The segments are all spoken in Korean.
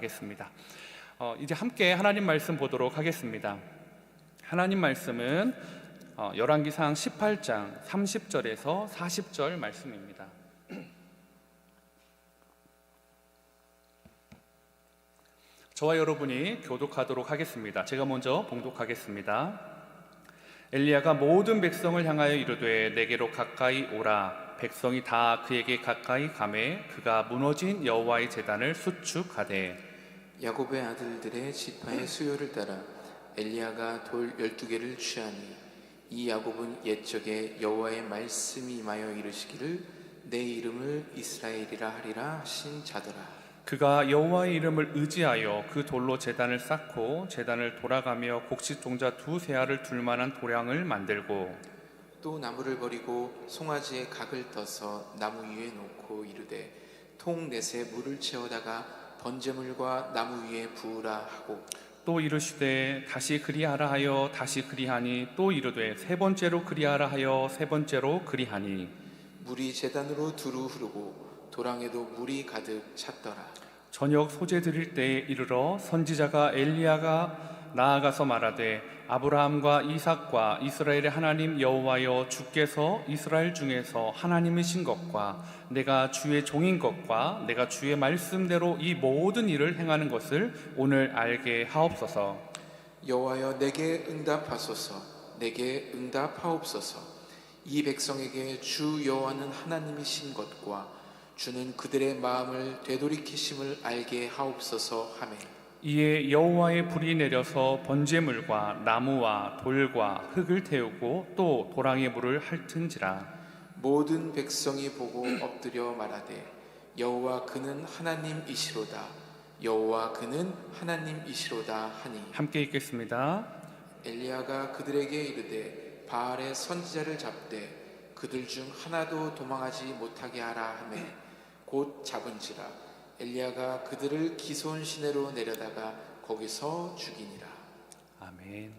하겠습니다. 이제 함께 하나님 말씀 보도록 하겠습니다. 하나님 말씀은 열왕기상 18장 30절에서 40절 말씀입니다. 저와 여러분이 교독하도록 하겠습니다. 제가 먼저 봉독하겠습니다. 엘리야가 모든 백성을 향하여 이르되 내게로 가까이 오라. 백성이 다 그에게 가까이 가매 그가 무너진 여호와의 제단을 수축하되 야곱의 아들들의 지파의 수요를 따라 엘리야가 돌 12개를 취하니 이 야곱은 옛적에 여호와의 말씀이 임하여 이르시기를 내 이름을 이스라엘이라 하리라 하신 자더라. 그가 여호와의 이름을 의지하여 그 돌로 제단을 쌓고 제단을 돌아가며 곡식 종자 두세 알을 둘 만한 도량을 만들고 또 나무를 버리고 송아지에 각을 떠서 나무 위에 놓고 이르되 통 넷에 물을 채워다가 번제물과 나무 위에 부으라 하고 또 이르시되 다시 그리하라 하여 다시 그리하니 또 이르되 세 번째로 그리하라 하여 세 번째로 그리하니 물이 제단으로 두루 흐르고 도랑에도 물이 가득 찼더라. 저녁 소제 드릴 때에 이르러 선지자가 엘리야가 나아가서 말하되 아브라함과 이삭과 이스라엘의 하나님 여호와여 주께서 이스라엘 중에서 하나님이신 것과 내가 주의 종인 것과 내가 주의 말씀대로 이 모든 일을 행하는 것을 오늘 알게 하옵소서. 여호와여 내게 응답하소서. 내게 응답하옵소서. 이 백성에게 주 여호와는 하나님이신 것과 주는 그들의 마음을 되돌이키심을 알게 하옵소서 하매 이에 여호와의 불이 내려서 번제물과 나무와 돌과 흙을 태우고 또 도랑의 물을 핥은지라. 모든 백성이 보고 엎드려 말하되 여호와 그는 하나님이시로다. 여호와 그는 하나님이시로다 하니 함께 읽겠습니다. 엘리야가 그들에게 이르되 바알의 선지자를 잡되 그들 중 하나도 도망하지 못하게 하라 하매 곧 잡은지라. 엘리야가 그들을 기손 시내로 내려다가 거기서 죽이니라. 아멘.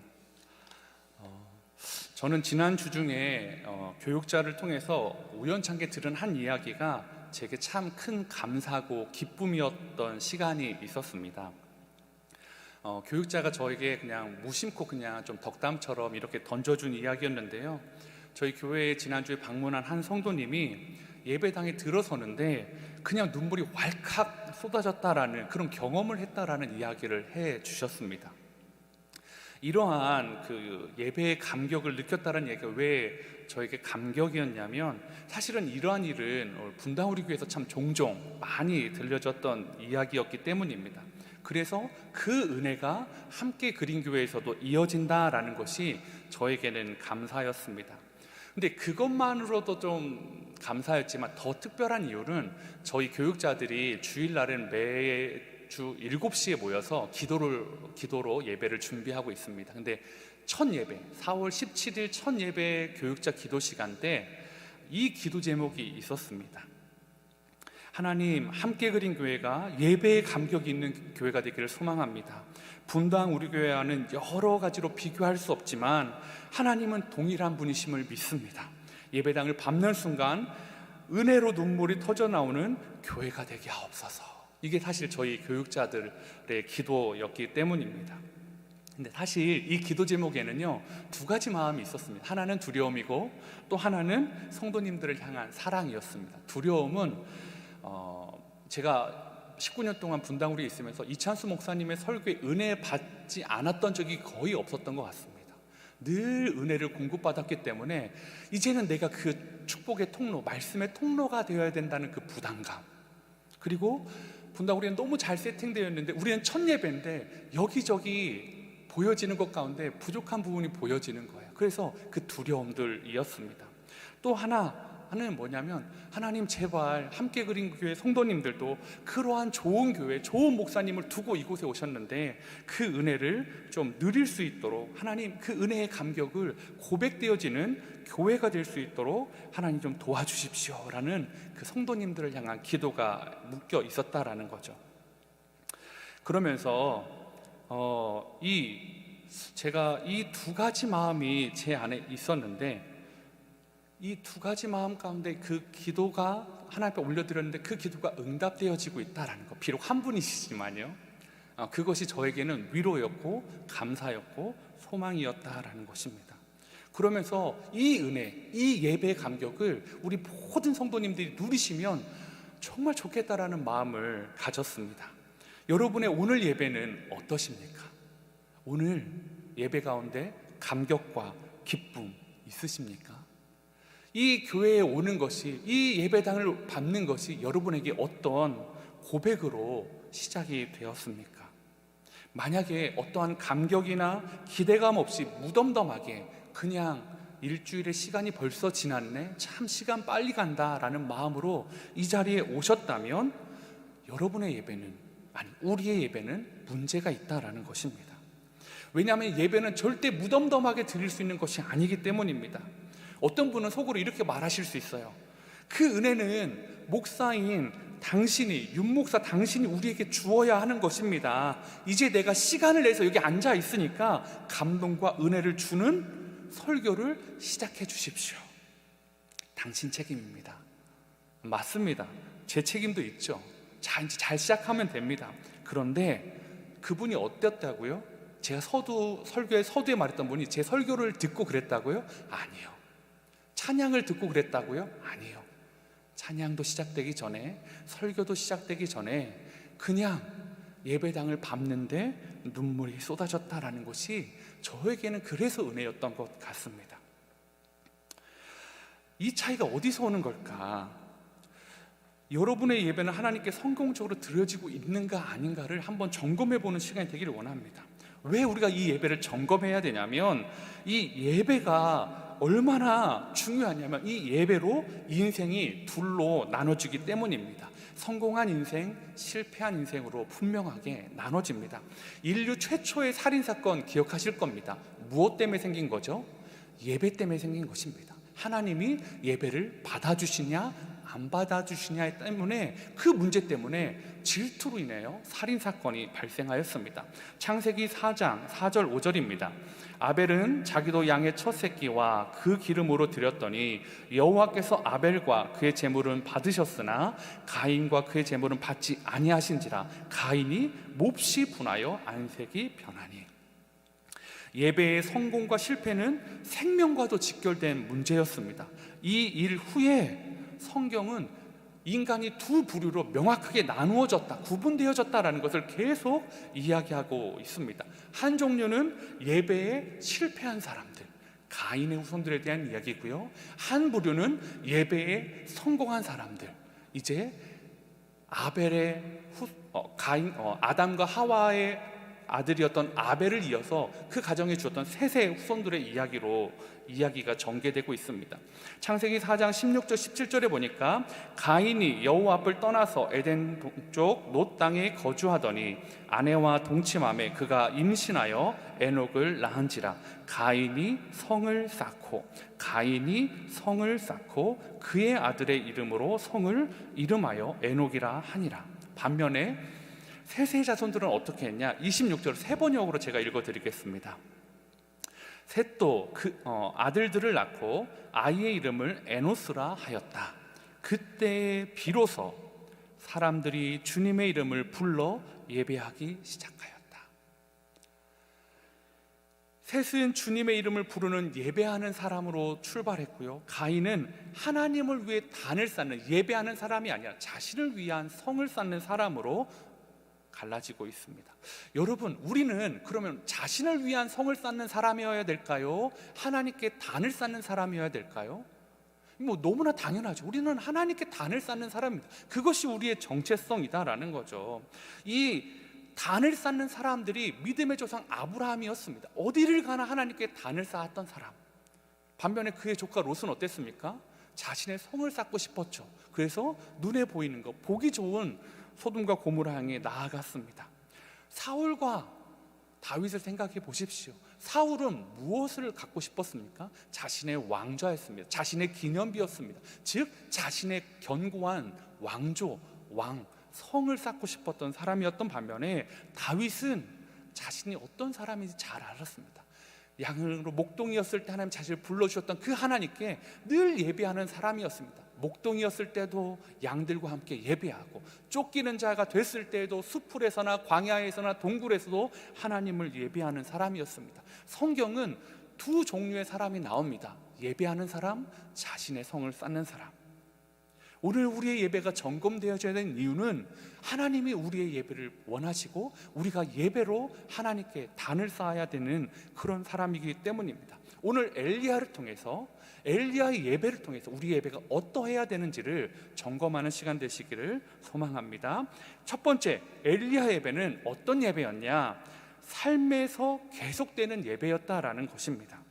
저는 지난 주 중에 교육자를 통해서 우연찮게 들은 한 이야기가 제게 참 큰 감사고 기쁨이었던 시간이 있었습니다. 교육자가 저에게 그냥 무심코 그냥 좀 덕담처럼 이렇게 던져준 이야기였는데요. 저희 교회에 지난주에 방문한 한 성도님이 예배당에 들어서는데 그냥 눈물이 왈칵 쏟아졌다라는 그런 경험을 했다라는 이야기를 해 주셨습니다. 이러한 그 예배의 감격을 느꼈다는 얘기가 왜 저에게 감격이었냐면 사실은 이러한 일은 분당 우리 교회에서 참 종종 많이 들려졌던 이야기였기 때문입니다. 그래서 그 은혜가 함께 그린 교회에서도 이어진다라는 것이 저에게는 감사였습니다. 근데 그것만으로도 좀 감사였지만 더 특별한 이유는 저희 교육자들이 주일날은 매주 7시에 모여서 기도로 예배를 준비하고 있습니다. 근데 첫 예배, 4월 17일 첫 예배 교육자 기도 시간 때 이 기도 제목이 있었습니다. 하나님, 함께 그린 교회가 예배의 감격이 있는 교회가 되기를 소망합니다. 분당 우리 교회와는 여러 가지로 비교할 수 없지만 하나님은 동일한 분이심을 믿습니다. 예배당을 밟는 순간 은혜로 눈물이 터져 나오는 교회가 되게 하옵소서. 이게 사실 저희 교육자들의 기도였기 때문입니다. 근데 사실 이 기도 제목에는요 두 가지 마음이 있었습니다. 하나는 두려움이고 또 하나는 성도님들을 향한 사랑이었습니다. 두려움은 제가 19년 동안 분당우리에 있으면서 이찬수 목사님의 설교에 은혜 받지 않았던 적이 거의 없었던 것 같습니다. 늘 은혜를 공급받았기 때문에 이제는 내가 그 축복의 통로, 말씀의 통로가 되어야 된다는 그 부담감, 그리고 분당우리는 너무 잘 세팅되어 있는데 우리는 첫 예배인데 여기저기 보여지는 것 가운데 부족한 부분이 보여지는 거예요. 그래서 그 두려움들이었습니다. 또 하나는 뭐냐면 하나님 제발 함께 그린 교회 성도님들도 그러한 좋은 교회, 좋은 목사님을 두고 이곳에 오셨는데 그 은혜를 좀 누릴 수 있도록 하나님 그 은혜의 감격을 고백되어지는 교회가 될 수 있도록 하나님 좀 도와주십시오라는 그 성도님들을 향한 기도가 묶여 있었다라는 거죠. 그러면서 제가 이 두 가지 마음이 제 안에 있었는데 이 두 가지 마음 가운데 그 기도가 하나님 앞에 올려드렸는데 그 기도가 응답되어지고 있다라는 거. 비록 한 분이시지만요. 그것이 저에게는 위로였고 감사였고 소망이었다라는 것입니다. 그러면서 이 은혜, 이 예배의 감격을 우리 모든 성도님들이 누리시면 정말 좋겠다라는 마음을 가졌습니다. 여러분의 오늘 예배는 어떠십니까? 오늘 예배 가운데 감격과 기쁨 있으십니까? 이 교회에 오는 것이, 이 예배당을 받는 것이 여러분에게 어떤 고백으로 시작이 되었습니까? 만약에 어떠한 감격이나 기대감 없이 무덤덤하게 그냥 일주일의 시간이 벌써 지났네, 참 시간 빨리 간다라는 마음으로 이 자리에 오셨다면 여러분의 예배는, 아니 우리의 예배는 문제가 있다라는 것입니다. 왜냐하면 예배는 절대 무덤덤하게 드릴 수 있는 것이 아니기 때문입니다. 어떤 분은 속으로 이렇게 말하실 수 있어요. 그 은혜는 목사인 당신이, 윤목사 당신이 우리에게 주어야 하는 것입니다. 이제 내가 시간을 내서 여기 앉아 있으니까 감동과 은혜를 주는 설교를 시작해 주십시오. 당신 책임입니다. 맞습니다. 제 책임도 있죠. 자, 이제 잘 시작하면 됩니다. 그런데 그분이 어땠다고요? 제가 설교에 말했던 분이 제 설교를 듣고 그랬다고요? 아니요. 찬양을 듣고 그랬다고요? 아니요. 찬양도 시작되기 전에, 설교도 시작되기 전에 그냥 예배당을 밟는데 눈물이 쏟아졌다라는 것이 저에게는 그래서 은혜였던 것 같습니다. 이 차이가 어디서 오는 걸까? 여러분의 예배는 하나님께 성공적으로 드려지고 있는가 아닌가를 한번 점검해보는 시간이 되기를 원합니다. 왜 우리가 이 예배를 점검해야 되냐면, 이 예배가 얼마나 중요하냐면 이 예배로 인생이 둘로 나눠지기 때문입니다. 성공한 인생, 실패한 인생으로 분명하게 나눠집니다. 인류 최초의 살인사건 기억하실 겁니다. 무엇 때문에 생긴 거죠? 예배 때문에 생긴 것입니다. 하나님이 예배를 받아주시냐 안 받아주시냐 때문에, 그 문제 때문에 질투로 인하여 살인사건이 발생하였습니다. 창세기 4장 4절 5절입니다. 아벨은 자기도 양의 첫 새끼와 그 기름으로 드렸더니 여호와께서 아벨과 그의 제물은 받으셨으나 가인과 그의 제물은 받지 아니하신지라 가인이 몹시 분하여 안색이 변하니. 예배의 성공과 실패는 생명과도 직결된 문제였습니다. 이 일 후에 성경은 인간이 두 부류로 명확하게 나누어졌다, 구분되어졌다라는 것을 계속 이야기하고 있습니다. 한 종류는 예배에 실패한 사람들, 가인의 후손들에 대한 이야기고요. 한 부류는 예배에 성공한 사람들, 이제 아담과 하와의 아들이었던 아벨을 이어서 그 가정에 주었던 셋의 후손들의 이야기가 전개되고 있습니다. 창세기 4장 16절 17절에 보니까 가인이 여호와 앞을 떠나서 에덴 동쪽 놋 땅에 거주하더니 아내와 동침함에 그가 임신하여 에녹을 낳은지라. 가인이 성을 쌓고 그의 아들의 이름으로 성을 이름하여 에녹이라 하니라. 반면에 셋의 자손들은 어떻게 했냐? 26절 세 번역으로 제가 읽어드리겠습니다. 셋도 아들들을 낳고 아이의 이름을 에노스라 하였다. 그때 비로소 사람들이 주님의 이름을 불러 예배하기 시작하였다. 셋은 주님의 이름을 부르는 예배하는 사람으로 출발했고요. 가인은 하나님을 위해 단을 쌓는, 예배하는 사람이 아니라 자신을 위한 성을 쌓는 사람으로 갈라지고 있습니다. 여러분, 우리는 그러면 자신을 위한 성을 쌓는 사람이어야 될까요? 하나님께 단을 쌓는 사람이어야 될까요? 너무나 당연하죠. 우리는 하나님께 단을 쌓는 사람입니다. 그것이 우리의 정체성이다라는 거죠. 이 단을 쌓는 사람들이 믿음의 조상 아브라함이었습니다. 어디를 가나 하나님께 단을 쌓았던 사람. 반면에 그의 조카 롯은 어땠습니까? 자신의 성을 쌓고 싶었죠. 그래서 눈에 보이는 것, 보기 좋은 소돔과 고모라 향해 나아갔습니다. 사울과 다윗을 생각해 보십시오. 사울은 무엇을 갖고 싶었습니까? 자신의 왕좌였습니다. 자신의 기념비였습니다. 즉 자신의 견고한 성을 쌓고 싶었던 사람이었던 반면에 다윗은 자신이 어떤 사람인지 잘 알았습니다. 양으로 목동이었을 때 하나님 자신을 불러주셨던 그 하나님께 늘 예배하는 사람이었습니다. 목동이었을 때도 양들과 함께 예배하고, 쫓기는 자가 됐을 때에도 수풀에서나 광야에서나 동굴에서도 하나님을 예배하는 사람이었습니다. 성경은 두 종류의 사람이 나옵니다. 예배하는 사람, 자신의 성을 쌓는 사람. 오늘 우리의 예배가 점검되어져야 되는 이유는 하나님이 우리의 예배를 원하시고 우리가 예배로 하나님께 단을 쌓아야 되는 그런 사람이기 때문입니다. 오늘 엘리야를 통해서, 엘리야의 예배를 통해서 우리 예배가 어떠해야 되는지를 점검하는 시간 되시기를 소망합니다. 첫 번째, 엘리야 예배는 어떤 예배였냐? 삶에서 계속되는 예배였다라는 것입니다.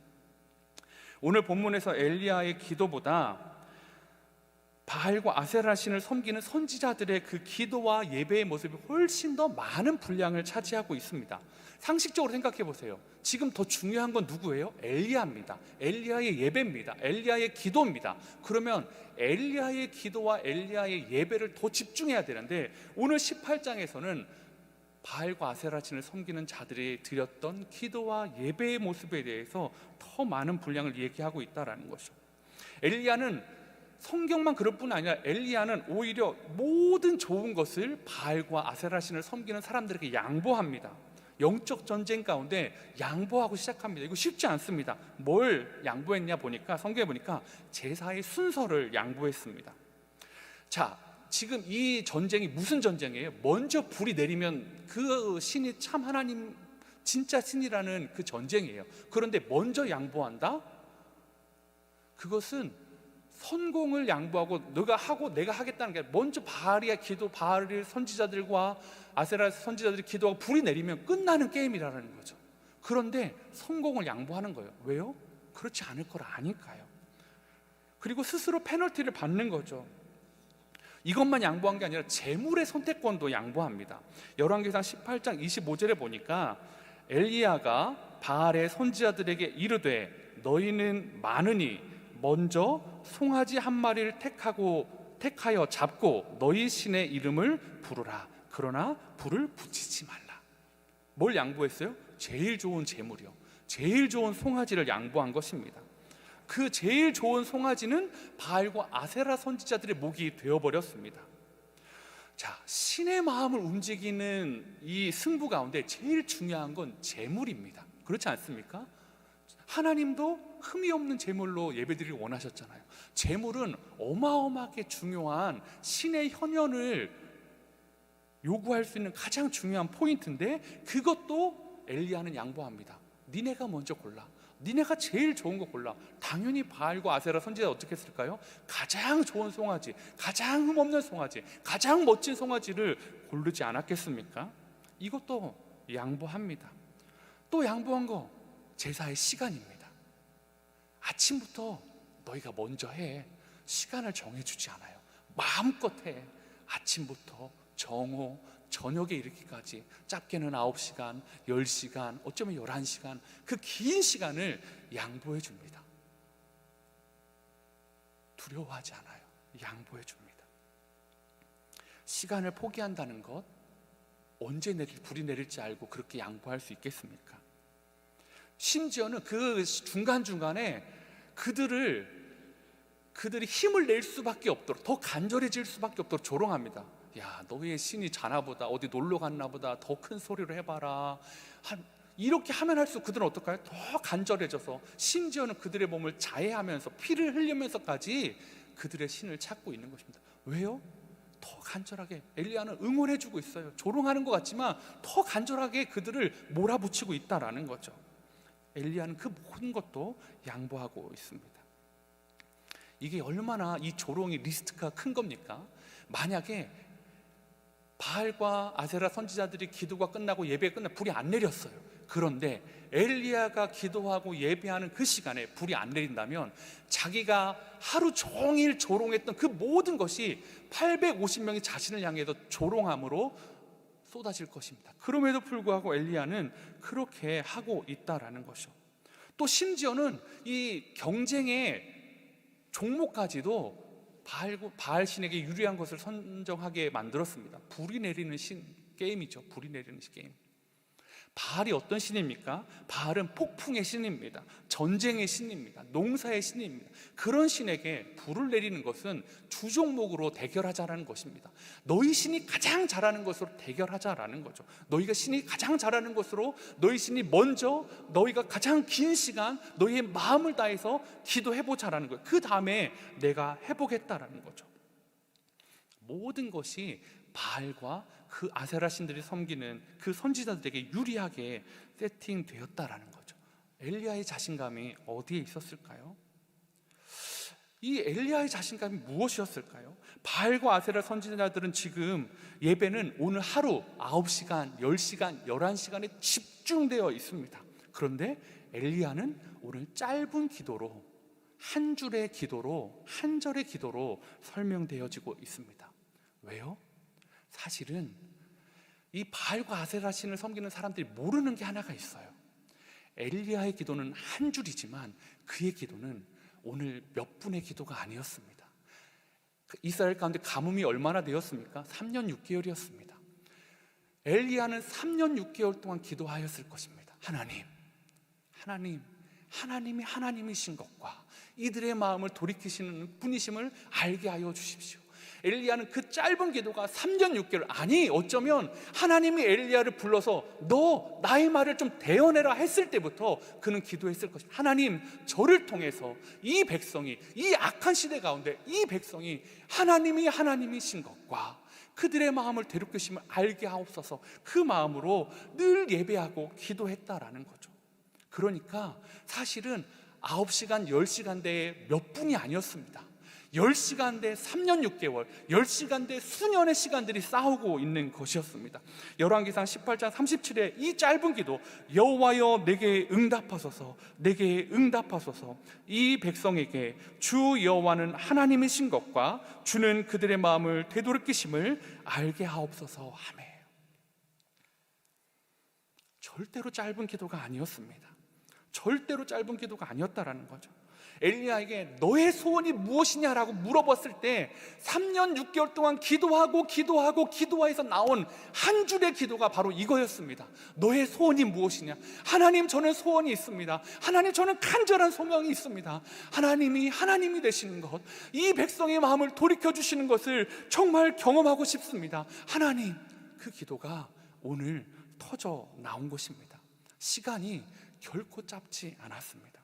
오늘 본문에서 엘리야의 기도보다 바알과 아세라 신을 섬기는 선지자들의 그 기도와 예배의 모습이 훨씬 더 많은 분량을 차지하고 있습니다. 상식적으로 생각해 보세요. 지금 더 중요한 건 누구예요? 엘리야입니다. 엘리야의 예배입니다. 엘리야의 기도입니다. 그러면 엘리야의 기도와 엘리야의 예배를 더 집중해야 되는데, 오늘 18장에서는 바알과 아세라 신을 섬기는 자들이 드렸던 기도와 예배의 모습에 대해서 더 많은 분량을 얘기하고 있다는 것이죠. 엘리야는 성경만 그럴 뿐 아니라 엘리야는 오히려 모든 좋은 것을 바알과 아세라 신을 섬기는 사람들에게 양보합니다. 영적 전쟁 가운데 양보하고 시작합니다. 이거 쉽지 않습니다. 뭘 양보했냐 보니까, 성경에 보니까 제사의 순서를 양보했습니다. 자, 지금 이 전쟁이 무슨 전쟁이에요? 먼저 불이 내리면 그 신이 참 하나님 진짜 신이라는 그 전쟁이에요. 그런데 먼저 양보한다? 그것은 선공을 양보하고 너가 하고 내가 하겠다는 게, 먼저 바알이야 기도, 바알 선지자들과 아세라 선지자들이 기도하고 불이 내리면 끝나는 게임이라는 거죠. 그런데 성공을 양보하는 거예요. 왜요? 그렇지 않을 걸 아니까요. 그리고 스스로 페널티를 받는 거죠. 이것만 양보한 게 아니라 재물의 선택권도 양보합니다. 열왕기상 18장 25절에 보니까 엘리야가 바알의 선지자들에게 이르되 너희는 많으니 먼저 송아지 한 마리를 택하여 잡고 너희 신의 이름을 부르라. 그러나 불을 붙이지 말라. 뭘 양보했어요? 제일 좋은 재물이요, 제일 좋은 송아지를 양보한 것입니다. 그 제일 좋은 송아지는 바알과 아세라 선지자들의 목이 되어버렸습니다. 자, 신의 마음을 움직이는 이 승부 가운데 제일 중요한 건 재물입니다. 그렇지 않습니까? 하나님도 흠이 없는 재물로 예배드리를 원하셨잖아요. 재물은 어마어마하게 중요한 신의 현현을 요구할 수 있는 가장 중요한 포인트인데, 그것도 엘리야는 양보합니다. 니네가 먼저 골라. 니네가 제일 좋은 거 골라. 당연히 바알과 아세라 선지자가 어떻게 했을까요? 가장 좋은 송아지, 가장 흠없는 송아지, 가장 멋진 송아지를 고르지 않았겠습니까? 이것도 양보합니다. 또 양보한 거 제사의 시간입니다. 아침부터 너희가 먼저 해. 시간을 정해주지 않아요. 마음껏 해. 아침부터 정오, 저녁에 이르기까지 짧게는 9시간, 10시간, 어쩌면 11시간, 그 긴 시간을 양보해 줍니다. 두려워하지 않아요. 양보해 줍니다. 시간을 포기한다는 것, 언제 불이 내릴지 알고 그렇게 양보할 수 있겠습니까? 심지어는 그 중간중간에 그들이 힘을 낼 수밖에 없도록, 더 간절해질 수밖에 없도록 조롱합니다. 야, 너희의 신이 자나보다, 어디 놀러 갔나보다, 더 큰 소리로 해봐라. 이렇게 하면 할수록 그들은 어떨까요? 더 간절해져서, 심지어는 그들의 몸을 자해하면서 피를 흘리면서까지 그들의 신을 찾고 있는 것입니다. 왜요? 더 간절하게. 엘리야는 응원해주고 있어요. 조롱하는 것 같지만 더 간절하게 그들을 몰아붙이고 있다라는 거죠. 엘리야는 그 모든 것도 양보하고 있습니다. 이게 얼마나 이 조롱의 리스트가 큰 겁니까? 만약에 바알과 아세라 선지자들이 기도가 끝나고 예배가 끝나 불이 안 내렸어요. 그런데 엘리야가 기도하고 예배하는 그 시간에 불이 안 내린다면 자기가 하루 종일 조롱했던 그 모든 것이 850명이 자신을 향해서 조롱함으로 쏟아질 것입니다. 그럼에도 불구하고 엘리야는 그렇게 하고 있다라는 것이죠. 또 심지어는 이 경쟁의 종목까지도 바알 신에게 유리한 것을 선정하게 만들었습니다. 불이 내리는 게임이죠. 불이 내리는 게임. 바알이 어떤 신입니까? 바알은 폭풍의 신입니다. 전쟁의 신입니다. 농사의 신입니다. 그런 신에게 불을 내리는 것은 주종목으로 대결하자라는 것입니다. 너희 신이 가장 잘하는 것으로 대결하자라는 거죠. 너희가 신이 가장 잘하는 것으로, 너희 신이 먼저, 너희가 가장 긴 시간 너희의 마음을 다해서 기도해보자라는 거예요. 그 다음에 내가 해보겠다라는 거죠. 모든 것이 바알과 그 아세라 신들이 섬기는 그 선지자들에게 유리하게 세팅되었다라는 거죠. 엘리야의 자신감이 어디에 있었을까요? 이 엘리야의 자신감이 무엇이었을까요? 바알과 아세라 선지자들은 지금 예배는 오늘 하루 9시간, 10시간, 11시간에 집중되어 있습니다. 그런데 엘리야는 오늘 짧은 기도로, 한 줄의 기도로, 한 절의 기도로 설명되어지고 있습니다. 왜요? 사실은 이 바알과 아세라 신을 섬기는 사람들이 모르는 게 하나가 있어요. 엘리야의 기도는 한 줄이지만 그의 기도는 오늘 몇 분의 기도가 아니었습니다. 이스라엘 가운데 가뭄이 얼마나 되었습니까? 3년 6개월이었습니다. 엘리야는 3년 6개월 동안 기도하였을 것입니다. 하나님이 하나님이신 것과 이들의 마음을 돌이키시는 분이심을 알게 하여 주십시오. 엘리야는 그 짧은 기도가 3년 6개월, 아니 어쩌면 하나님이 엘리야를 불러서 너 나의 말을 좀 대언해라 했을 때부터 그는 기도했을 것입니다. 하나님, 저를 통해서 이 백성이, 이 악한 시대 가운데 이 백성이 하나님이 하나님이신 것과 그들의 마음을 되돌이키심을 알게 하옵소서. 그 마음으로 늘 예배하고 기도했다라는 거죠. 그러니까 사실은 9시간, 10시간대에 몇 분이 아니었습니다. 10시간대 3년 6개월, 10시간대 수년의 시간들이 싸우고 있는 것이었습니다. 열왕기상 18장 37에 이 짧은 기도, 여호와여 내게 응답하소서, 내게 응답하소서. 이 백성에게 주 여호와는 하나님이신 것과 주는 그들의 마음을 되돌이키심을 알게 하옵소서 하며, 절대로 짧은 기도가 아니었습니다. 절대로 짧은 기도가 아니었다라는 거죠. 엘리야에게 너의 소원이 무엇이냐라고 물어봤을 때 3년 6개월 동안 기도해서 나온 한 줄의 기도가 바로 이거였습니다. 너의 소원이 무엇이냐? 하나님, 저는 소원이 있습니다. 하나님, 저는 간절한 소명이 있습니다. 하나님이 되시는 것, 이 백성의 마음을 돌이켜주시는 것을 정말 경험하고 싶습니다. 하나님, 그 기도가 오늘 터져 나온 것입니다. 시간이 결코 짧지 않았습니다.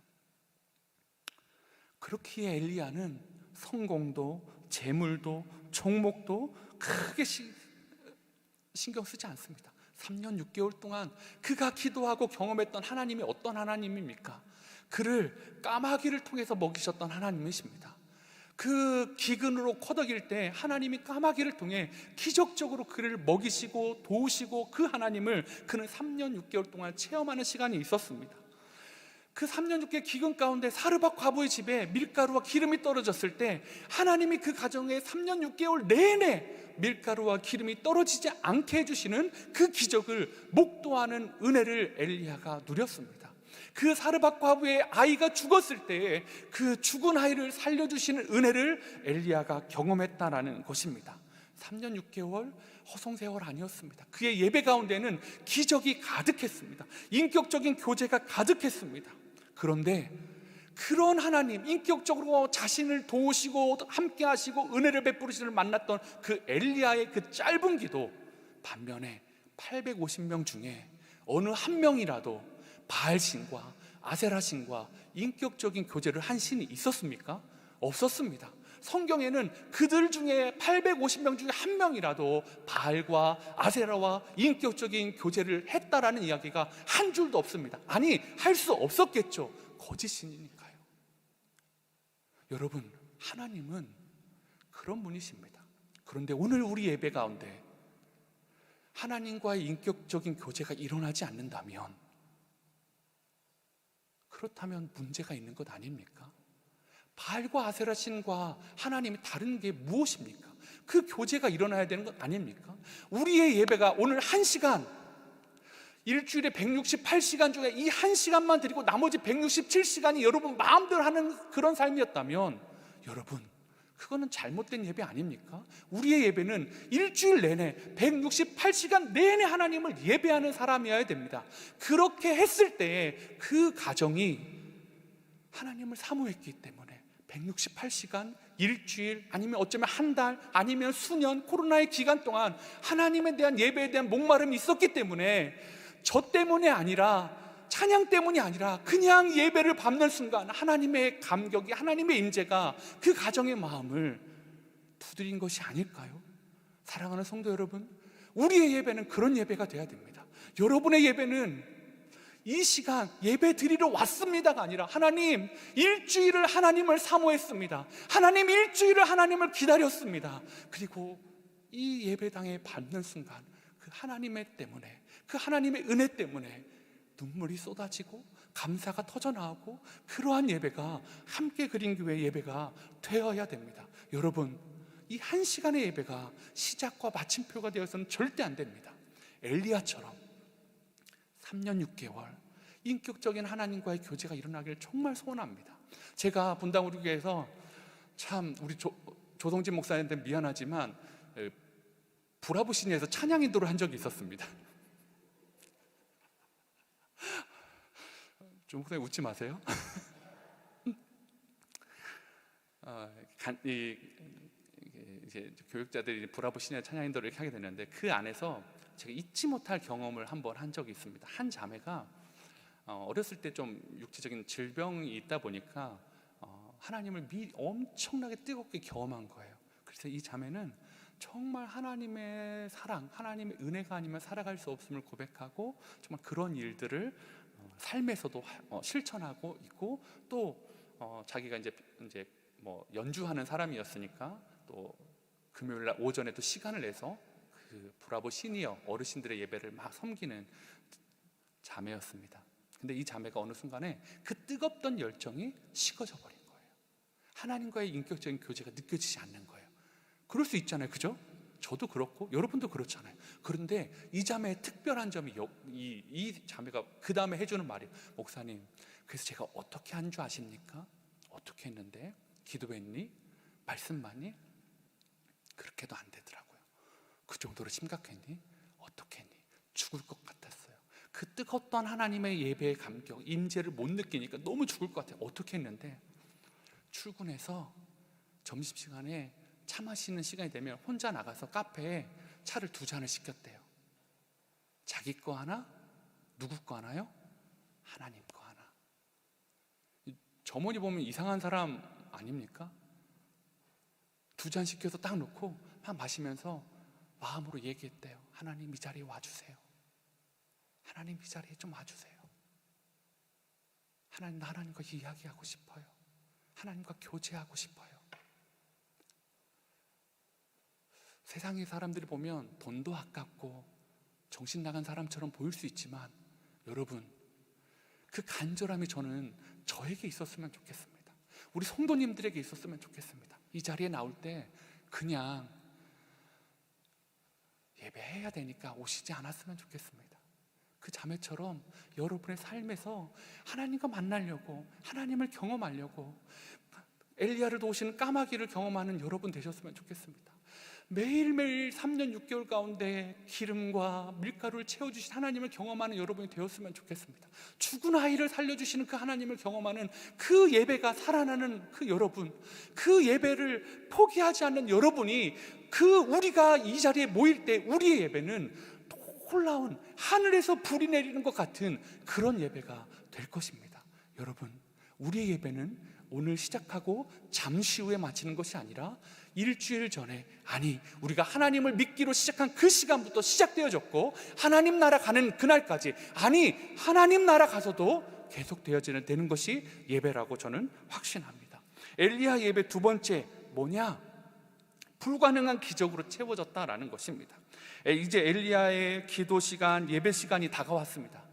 그렇기에 엘리야는 성공도, 재물도, 종목도 크게 신경 쓰지 않습니다. 3년 6개월 동안 그가 기도하고 경험했던 하나님이 어떤 하나님입니까? 그를 까마귀를 통해서 먹이셨던 하나님이십니다. 그 기근으로 커덕일 때 하나님이 까마귀를 통해 기적적으로 그를 먹이시고 도우시고 그 하나님을 그는 3년 6개월 동안 체험하는 시간이 있었습니다. 그 3년 6개월 기근 가운데 사르밧 과부의 집에 밀가루와 기름이 떨어졌을 때 하나님이 그 가정에 3년 6개월 내내 밀가루와 기름이 떨어지지 않게 해주시는 그 기적을 목도하는 은혜를 엘리야가 누렸습니다. 그 사르밧 과부의 아이가 죽었을 때에 그 죽은 아이를 살려주시는 은혜를 엘리야가 경험했다라는 것입니다. 3년 6개월 허송세월 아니었습니다. 그의 예배 가운데는 기적이 가득했습니다. 인격적인 교제가 가득했습니다. 그런데 그런 하나님, 인격적으로 자신을 도우시고 함께 하시고 은혜를 베푸시는 만났던 그 엘리야의 그 짧은 기도, 반면에 850명 중에 어느 한 명이라도 바알신과 아세라신과 인격적인 교제를 한 신이 있었습니까? 없었습니다. 성경에는 그들 중에 850명 중에 한 명이라도 바알과 아세라와 인격적인 교제를 했다라는 이야기가 한 줄도 없습니다. 아니, 할 수 없었겠죠. 거짓신이니까요. 여러분, 하나님은 그런 분이십니다. 그런데 오늘 우리 예배 가운데 하나님과의 인격적인 교제가 일어나지 않는다면, 그렇다면 문제가 있는 것 아닙니까? 바알과 아세라 신과 하나님이 다른 게 무엇입니까? 그 교제가 일어나야 되는 것 아닙니까? 우리의 예배가 오늘 1시간, 일주일에 168시간 중에 이 1시간만 드리고 나머지 167시간이 여러분 마음대로 하는 그런 삶이었다면, 여러분, 그거는 잘못된 예배 아닙니까? 우리의 예배는 일주일 내내 168시간 내내 하나님을 예배하는 사람이어야 됩니다. 그렇게 했을 때에 그 가정이 하나님을 사모했기 때문에 168시간, 일주일, 아니면 어쩌면 한 달, 아니면 수년, 코로나의 기간 동안 하나님에 대한 예배에 대한 목마름이 있었기 때문에 저 때문에 아니라, 찬양 때문이 아니라 그냥 예배를 밟는 순간 하나님의 감격이, 하나님의 임재가 그 가정의 마음을 두드린 것이 아닐까요? 사랑하는 성도 여러분, 우리의 예배는 그런 예배가 돼야 됩니다. 여러분의 예배는 이 시간 예배 드리러 왔습니다가 아니라, 하나님 일주일을 하나님을 사모했습니다. 하나님 일주일을 하나님을 기다렸습니다. 그리고 이 예배당에 밟는 순간 그 하나님의 때문에, 그 하나님의 은혜 때문에 눈물이 쏟아지고 감사가 터져나오고, 그러한 예배가 함께 그린 교회 예배가 되어야 됩니다. 여러분, 이 한 시간의 예배가 시작과 마침표가 되어서는 절대 안 됩니다. 엘리야처럼 3년 6개월 인격적인 하나님과의 교제가 일어나기를 정말 소원합니다. 제가 분당 우리 교회에서 참 우리 조동진 목사님한테 미안하지만 브라보 시내에서 찬양 인도를 한 적이 있었습니다. 좀 목사님 웃지 마세요. 이제 교육자들이 브라보 시내 찬양 인도를 이렇게 하게 되는데, 그 안에서 제가 잊지 못할 경험을 한번 한 적이 있습니다. 한 자매가 어렸을 때 좀 육체적인 질병이 있다 보니까 하나님을 엄청나게 뜨겁게 경험한 거예요. 그래서 이 자매는 정말 하나님의 사랑, 하나님의 은혜가 아니면 살아갈 수 없음을 고백하고, 정말 그런 일들을 삶에서도 실천하고 있고, 또 자기가 이제 뭐 연주하는 사람이었으니까 또 금요일 날 오전에 또 시간을 내서 그 브라보 시니어 어르신들의 예배를 막 섬기는 자매였습니다. 근데 이 자매가 어느 순간에 그 뜨겁던 열정이 식어져 버린 거예요. 하나님과의 인격적인 교제가 느껴지지 않는 거예요. 그럴 수 있잖아요, 그죠? 저도 그렇고 여러분도 그렇잖아요. 그런데 이 자매의 특별한 점이 이 자매가 그 다음에 해주는 말이, 목사님, 그래서 제가 어떻게 한 줄 아십니까? 어떻게 했는데? 기도했니? 말씀 많이? 그렇게도 안 되더라고요. 그 정도로 심각했니? 어떻게 했니? 죽을 것 같았어요. 그 뜨겁던 하나님의 예배의 감격, 임재를 못 느끼니까 너무 죽을 것 같아요. 어떻게 했는데? 출근해서 점심시간에 차 마시는 시간이 되면 혼자 나가서 카페에 차를 2잔을 시켰대요. 자기 거 하나, 누구 거 하나요? 하나님 거 하나. 저머니 보면 이상한 사람 아닙니까? 2잔 시켜서 딱 놓고 막 마시면서 마음으로 얘기했대요. 하나님 이 자리에 와주세요. 하나님 이 자리에 좀 와주세요. 하나님, 나 하나님과 이야기하고 싶어요. 하나님과 교제하고 싶어요. 세상의 사람들이 보면 돈도 아깝고 정신 나간 사람처럼 보일 수 있지만, 여러분, 그 간절함이 저는 저에게 있었으면 좋겠습니다. 우리 성도님들에게 있었으면 좋겠습니다. 이 자리에 나올 때 그냥 예배해야 되니까 오시지 않았으면 좋겠습니다. 그 자매처럼 여러분의 삶에서 하나님과 만나려고, 하나님을 경험하려고, 엘리야를 도우시는 까마귀를 경험하는 여러분 되셨으면 좋겠습니다. 매일매일 3년 6개월 가운데 기름과 밀가루를 채워주신 하나님을 경험하는 여러분이 되었으면 좋겠습니다. 죽은 아이를 살려주시는 그 하나님을 경험하는 그 예배가 살아나는 그 여러분, 그 예배를 포기하지 않는 여러분이, 우리가 이 자리에 모일 때 우리의 예배는 놀라운 하늘에서 불이 내리는 것 같은 그런 예배가 될 것입니다. 여러분, 우리의 예배는 오늘 시작하고 잠시 후에 마치는 것이 아니라 일주일 전에, 아니 우리가 하나님을 믿기로 시작한 그 시간부터 시작되어졌고, 하나님 나라 가는 그날까지, 아니 하나님 나라 가서도 계속 되어지는 것이 예배라고 저는 확신합니다. 엘리야 예배 두 번째 뭐냐? 불가능한 기적으로 채워졌다라는 것입니다. 이제 엘리야의 기도 시간, 예배 시간이 다가왔습니다.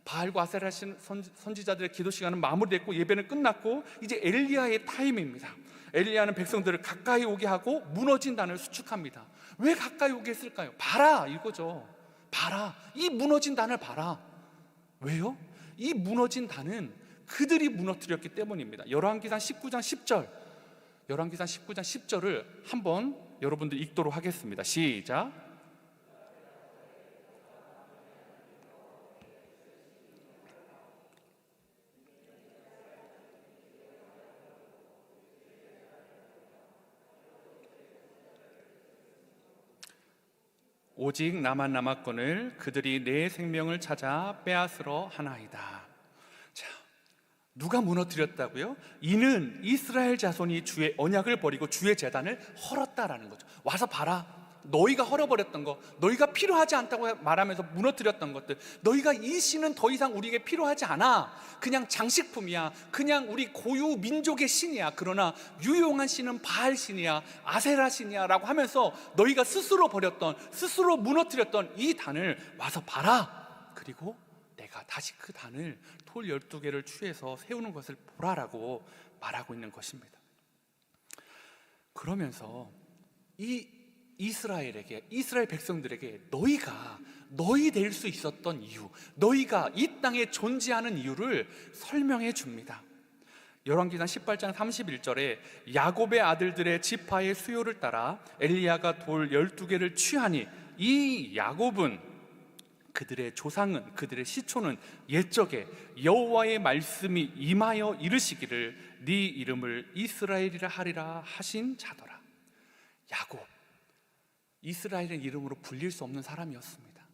바알과 아세라 선지자들의 기도 시간은 마무리됐고 예배는 끝났고, 이제 엘리야의 타임입니다. 엘리야는 백성들을 가까이 오게 하고 무너진 단을 수축합니다. 왜 가까이 오게 했을까요? 봐라, 이거죠. 봐라, 이 무너진 단을 봐라. 왜요? 이 무너진 단은 그들이 무너뜨렸기 때문입니다. 열왕기상 19장 10절, 열왕기상 19장 10절을 한번 여러분들 읽도록 하겠습니다. 시작. 오직 나만 남았거늘 그들이 내 생명을 찾아 빼앗으러 하나이다. 자, 누가 무너뜨렸다고요? 이는 이스라엘 자손이 주의 언약을 버리고 주의 제단을 헐었다라는 거죠. 와서 봐라, 너희가 헐어버렸던 거, 너희가 필요하지 않다고 말하면서 무너뜨렸던 것들, 너희가 이 신은 더 이상 우리에게 필요하지 않아, 그냥 장식품이야, 그냥 우리 고유 민족의 신이야, 그러나 유용한 신은 바알 신이야, 아세라 신이야 라고 하면서 너희가 스스로 버렸던, 스스로 무너뜨렸던 이 단을 와서 봐라, 그리고 내가 다시 그 단을 돌 12개를 취해서 세우는 것을 보라라고 말하고 있는 것입니다. 그러면서 이 이스라엘 백성들에게 너희가 너희 될 수 있었던 이유, 너희가 이 땅에 존재하는 이유를 설명해 줍니다. 열왕기상 18장 31절에 야곱의 아들들의 지파의 수요를 따라 엘리야가 돌 12개를 취하니 이 야곱은 그들의 조상은, 그들의 시초는 옛적에 여호와의 말씀이 임하여 이르시기를 네 이름을 이스라엘이라 하리라 하신 자더라. 야곱, 이스라엘의 이름으로 불릴 수 없는 사람이었습니다.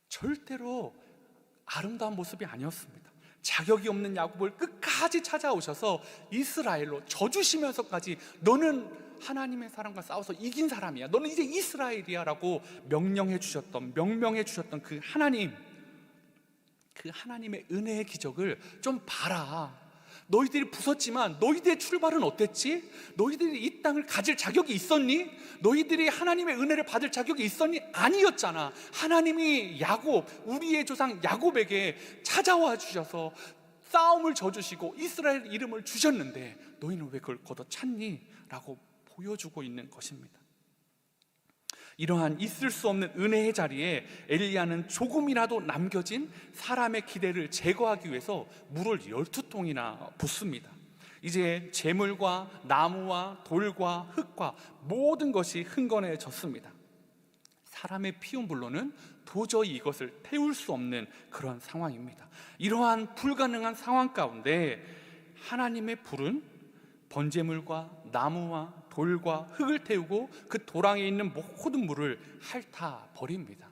절대로 아름다운 모습이 아니었습니다. 자격이 없는 야곱을 끝까지 찾아오셔서 이스라엘로 져주시면서까지 너는 하나님의 사람과 싸워서 이긴 사람이야, 너는 이제 이스라엘이야 라고 명령해 주셨던 그 하나님, 그 하나님의 은혜의 기적을 좀 봐라. 너희들이 부쉈지만 너희들의 출발은 어땠지? 너희들이 이 땅을 가질 자격이 있었니? 너희들이 하나님의 은혜를 받을 자격이 있었니? 아니었잖아. 하나님이 야곱, 우리의 조상 야곱에게 찾아와 주셔서 싸움을 져주시고 이스라엘 이름을 주셨는데 너희는 왜 그걸 걷어찼니? 라고 보여주고 있는 것입니다. 이러한 있을 수 없는 은혜의 자리에 엘리야는 조금이라도 남겨진 사람의 기대를 제거하기 위해서 물을 12통이나 붓습니다. 이제 재물과 나무와 돌과 흙과 모든 것이 흥건해졌습니다. 사람의 피운 불로는 도저히 이것을 태울 수 없는 그런 상황입니다. 이러한 불가능한 상황 가운데 하나님의 불은 번제물과 나무와 돌과 흙을 태우고 그 도랑에 있는 모든 물을 핥아 버립니다.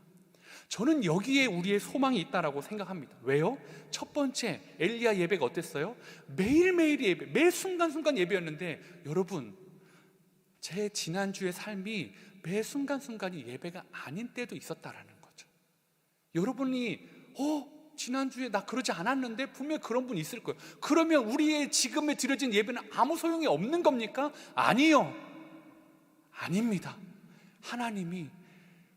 저는 여기에 우리의 소망이 있다라고 생각합니다. 왜요? 첫 번째, 엘리야 예배가 어땠어요? 매일매일 예배, 매 순간순간 예배였는데 여러분, 제 지난주의 삶이 매 순간순간이 예배가 아닌 때도 있었다라는 거죠. 여러분이 지난주에 나 그러지 않았는데 분명히 그런 분 있을 거예요. 그러면 우리의 지금에 드려진 예배는 아무 소용이 없는 겁니까? 아니요, 아닙니다. 하나님이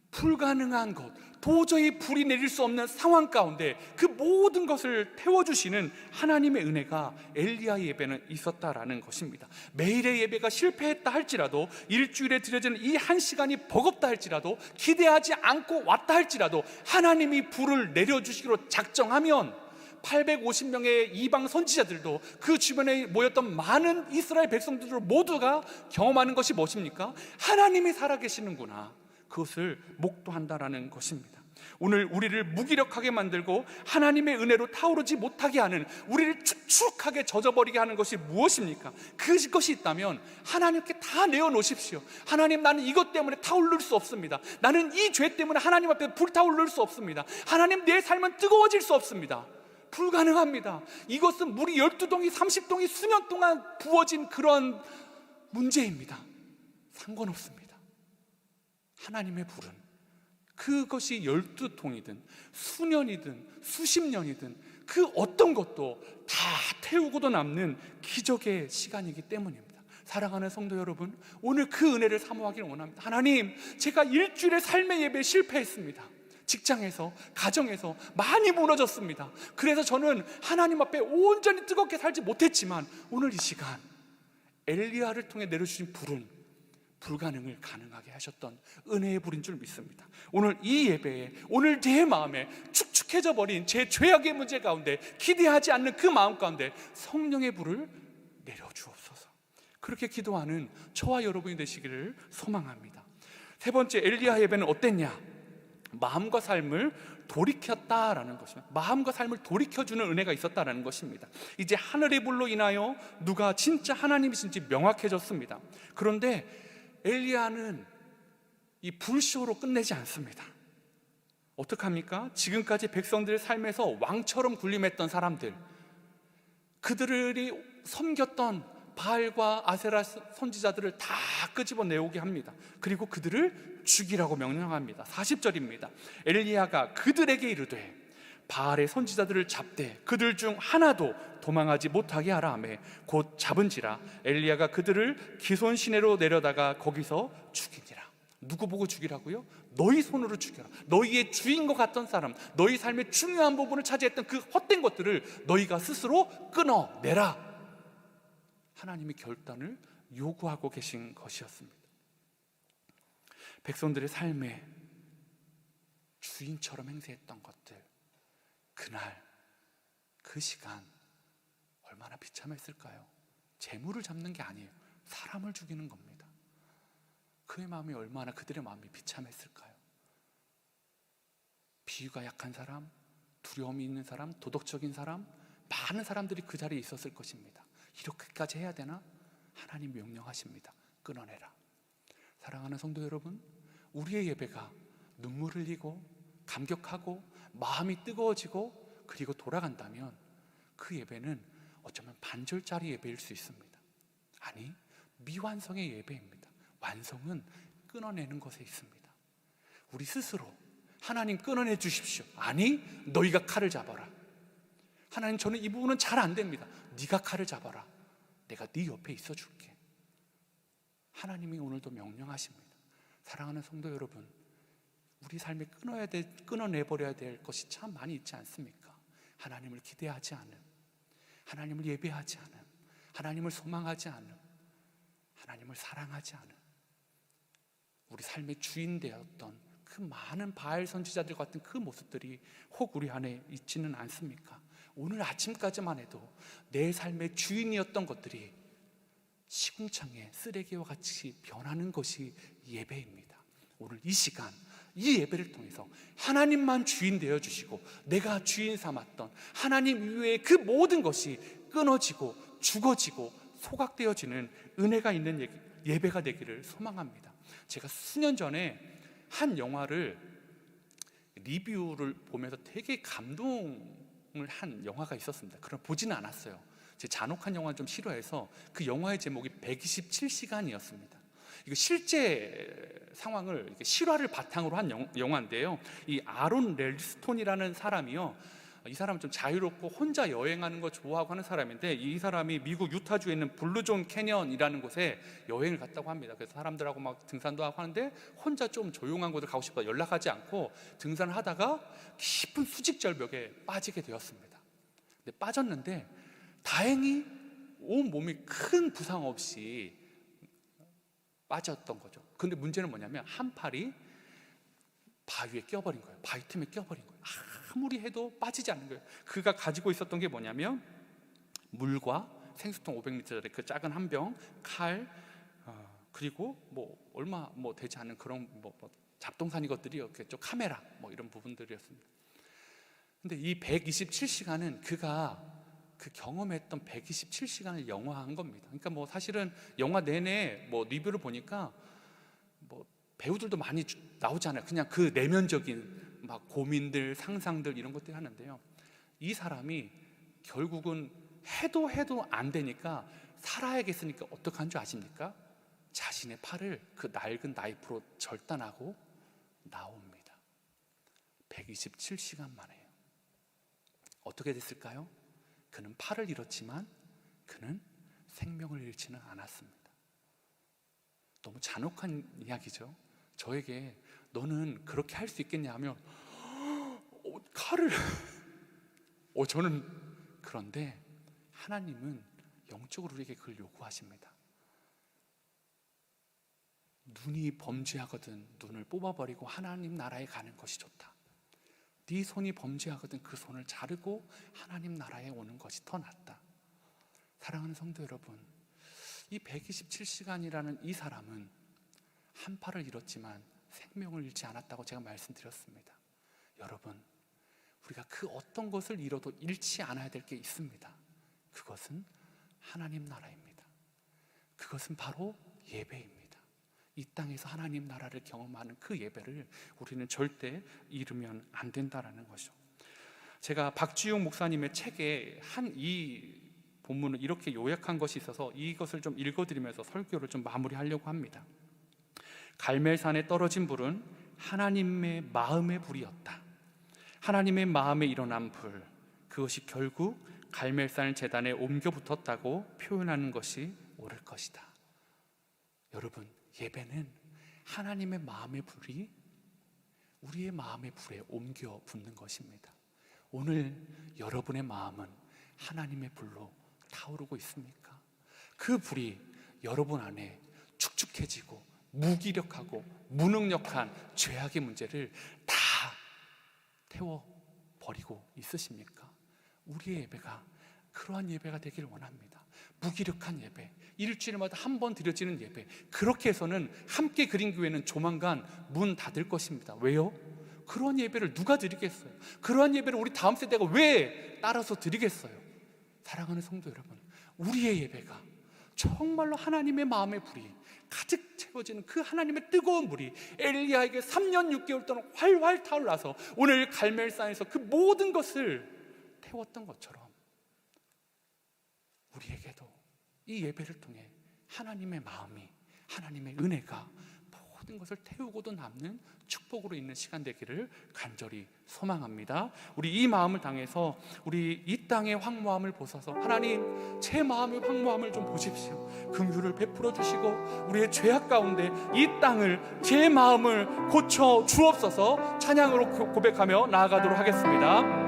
불가능한 것, 도저히 불이 내릴 수 없는 상황 가운데 그 모든 것을 태워주시는 하나님의 은혜가 엘리야의 예배는 있었다라는 것입니다. 매일의 예배가 실패했다 할지라도, 일주일에 드려지는 이 한 시간이 버겁다 할지라도, 기대하지 않고 왔다 할지라도 하나님이 불을 내려주시기로 작정하면 850명의 이방 선지자들도 그 주변에 모였던 많은 이스라엘 백성들 모두가 경험하는 것이 무엇입니까? 하나님이 살아계시는구나, 그것을 목도한다라는 것입니다. 오늘 우리를 무기력하게 만들고 하나님의 은혜로 타오르지 못하게 하는, 우리를 축축하게 젖어버리게 하는 것이 무엇입니까? 그것이 있다면 하나님께 다 내어놓으십시오. 하나님, 나는 이것 때문에 타오를 수 없습니다. 나는 이 죄 때문에 하나님 앞에 불타오를 수 없습니다. 하나님, 내 삶은 뜨거워질 수 없습니다. 불가능합니다. 이것은 물이 12동이 30동이 수년 동안 부어진 그런 문제입니다. 상관없습니다. 하나님의 불은 그것이 12통이든 수년이든 수십 년이든 그 어떤 것도 다 태우고도 남는 기적의 시간이기 때문입니다. 사랑하는 성도 여러분, 오늘 그 은혜를 사모하기를 원합니다. 하나님, 제가 일주일의 삶의 예배에 실패했습니다. 직장에서, 가정에서 많이 무너졌습니다. 그래서 저는 하나님 앞에 온전히 뜨겁게 살지 못했지만 오늘 이 시간 엘리야를 통해 내려주신 불은 불가능을 가능하게 하셨던 은혜의 불인 줄 믿습니다. 오늘 이 예배에, 오늘 제 마음에 축축해져 버린 제 죄악의 문제 가운데, 기대하지 않는 그 마음 가운데 성령의 불을 내려주옵소서. 그렇게 기도하는 저와 여러분이 되시기를 소망합니다. 세 번째, 엘리야 예배는 어땠냐? 마음과 삶을 돌이켰다라는 것입니다. 마음과 삶을 돌이켜주는 은혜가 있었다라는 것입니다. 이제 하늘의 불로 인하여 누가 진짜 하나님이신지 명확해졌습니다. 그런데 엘리야는 이 불쇼로 끝내지 않습니다. 어떡합니까? 지금까지 백성들의 삶에서 왕처럼 군림했던 사람들, 그들이 섬겼던 바알과 아세라 선지자들을 다 끄집어내오게 합니다. 그리고 그들을 죽이라고 명령합니다. 40절입니다. 엘리야가 그들에게 이르되 바알의 선지자들을 잡되 그들 중 하나도 도망하지 못하게 하라 하매 곧 잡은지라 엘리야가 그들을 기손 시내로 내려다가 거기서 죽이니라. 누구 보고 죽이라고요? 너희 손으로 죽여라. 너희의 주인 것 같던 사람, 너희 삶의 중요한 부분을 차지했던 그 헛된 것들을 너희가 스스로 끊어내라. 하나님이 결단을 요구하고 계신 것이었습니다. 백성들의 삶에 주인처럼 행세했던 것들, 그날 그 시간 얼마나 비참했을까요? 재물을 잡는 게 아니에요. 사람을 죽이는 겁니다. 그의 마음이 얼마나, 그들의 마음이 비참했을까요? 비유가 약한 사람, 두려움이 있는 사람, 도덕적인 사람, 많은 사람들이 그 자리에 있었을 것입니다. 이렇게까지 해야 되나? 하나님 명령하십니다. 끊어내라. 사랑하는 성도 여러분, 우리의 예배가 눈물 흘리고 감격하고 마음이 뜨거워지고 그리고 돌아간다면 그 예배는 어쩌면 반절짜리 예배일 수 있습니다. 아니, 미완성의 예배입니다. 완성은 끊어내는 것에 있습니다. 우리 스스로 하나님 끊어내 주십시오. 아니, 너희가 칼을 잡아라. 하나님, 저는 이 부분은 잘 안 됩니다. 네가 칼을 잡아라. 내가 네 옆에 있어 줄게. 하나님이 오늘도 명령하십니다. 사랑하는 성도 여러분, 우리 삶에 끊어내버려야 될 것이 참 많이 있지 않습니까? 하나님을 기대하지 않음, 하나님을 예배하지 않음, 하나님을 소망하지 않음, 하나님을 사랑하지 않음, 우리 삶의 주인 되었던 그 많은 바알 선지자들 같은 그 모습들이 혹 우리 안에 있지는 않습니까? 오늘 아침까지만 해도 내 삶의 주인이었던 것들이 시궁창의 쓰레기와 같이 변하는 것이 예배입니다. 오늘 이 시간, 이 예배를 통해서 하나님만 주인 되어 주시고 내가 주인 삼았던 하나님 이외의 그 모든 것이 끊어지고 죽어지고 소각되어지는 은혜가 있는 예배가 되기를 소망합니다. 제가 수년 전에 한 영화를 리뷰를 보면서 되게 감동을 한 영화가 있었습니다. 그럼 보지는 않았어요. 제 잔혹한 영화는 좀 싫어해서. 그 영화의 제목이 127시간이었습니다. 이거 실제 상황을 실화를 바탕으로 한 영화인데요. 이 아론 렐스톤이라는 사람이요, 이 사람은 좀 자유롭고 혼자 여행하는 거 좋아하고 하는 사람인데, 이 사람이 미국 유타주에 있는 블루존 캐년이라는 곳에 여행을 갔다고 합니다. 그래서 사람들하고 막 등산도 하고 하는데 혼자 좀 조용한 곳을 가고 싶어 연락하지 않고 등산을 하다가 깊은 수직절벽에 빠지게 되었습니다. 근데 빠졌는데 다행히 온 몸이 큰 부상 없이 빠졌던 거죠. 근데 문제는 뭐냐면 한 팔이 바위에 껴버린 거예요. 바위 틈에 껴버린 거예요. 아무리 해도 빠지지 않는 거예요. 그가 가지고 있었던 게 뭐냐면 물과 생수통 500ml짜리 그 작은 한 병, 칼, 그리고 뭐 얼마 되지 않은 그런 잡동사니 것들이 이렇겠죠. 카메라 이런 부분들이었습니다. 근데 이 127시간은 그가 그 경험했던 127시간을 영화한 겁니다. 그러니까 사실은 영화 내내 리뷰를 보니까 배우들도 많이 나오잖아요. 그냥 그 내면적인 고민들, 상상들 이런 것들이 하는데요. 이 사람이 결국은 해도 안 되니까 살아야겠으니까 어떻게 한 줄 아십니까? 자신의 팔을 그 낡은 나이프로 절단하고 나옵니다. 127시간 만에요. 어떻게 됐을까요? 그는 팔을 잃었지만 그는 생명을 잃지는 않았습니다. 너무 잔혹한 이야기죠. 저에게 너는 그렇게 할 수 있겠냐 하면 칼을 저는 그런데 하나님은 영적으로 우리에게 그걸 요구하십니다. 눈이 범죄하거든 눈을 뽑아버리고 하나님 나라에 가는 것이 좋다. 네 손이 범죄하거든 그 손을 자르고 하나님 나라에 오는 것이 더 낫다. 사랑하는 성도 여러분, 이 127시간이라는 이 사람은 한 팔을 잃었지만 생명을 잃지 않았다고 제가 말씀드렸습니다. 여러분, 우리가 그 어떤 것을 잃어도 잃지 않아야 될 게 있습니다. 그것은 하나님 나라입니다. 그것은 바로 예배입니다. 이 땅에서 하나님 나라를 경험하는 그 예배를 우리는 절대 잃으면 안 된다라는 것이죠. 제가 박지용 목사님의 책에 이 본문을 이렇게 요약한 것이 있어서 이것을 좀 읽어드리면서 설교를 좀 마무리하려고 합니다. 갈멜산에 떨어진 불은 하나님의 마음의 불이었다. 하나님의 마음에 일어난 불, 그것이 결국 갈멜산 제단에 옮겨 붙었다고 표현하는 것이 옳을 것이다. 여러분, 예배는 하나님의 마음의 불이 우리의 마음의 불에 옮겨 붙는 것입니다. 오늘 여러분의 마음은 하나님의 불로 타오르고 있습니까? 그 불이 여러분 안에 축축해지고 무기력하고 무능력한 죄악의 문제를 다 태워버리고 있으십니까? 우리의 예배가 그러한 예배가 되길 원합니다. 무기력한 예배, 일주일마다 한 번 드려지는 예배, 그렇게 해서는 함께 그린 교회는 조만간 문 닫을 것입니다. 왜요? 그러한 예배를 누가 드리겠어요? 그러한 예배를 우리 다음 세대가 왜 따라서 드리겠어요? 사랑하는 성도 여러분, 우리의 예배가 정말로 하나님의 마음의 불이 가득 채워지는 그 하나님의 뜨거운 물이 엘리야에게 3년 6개월 동안 활활 타올라서 오늘 갈멜산에서 그 모든 것을 태웠던 것처럼 우리에게도 이 예배를 통해 하나님의 마음이, 하나님의 은혜가 모든 것을 태우고도 남는 축복으로 있는 시간 되기를 간절히 소망합니다. 우리 이 마음을 당해서 우리 이 땅의 황무함을 보셔서 하나님, 제 마음의 황무함을 좀 보십시오. 긍휼을 베풀어 주시고 우리의 죄악 가운데 이 땅을, 제 마음을 고쳐 주옵소서. 찬양으로 고백하며 나아가도록 하겠습니다.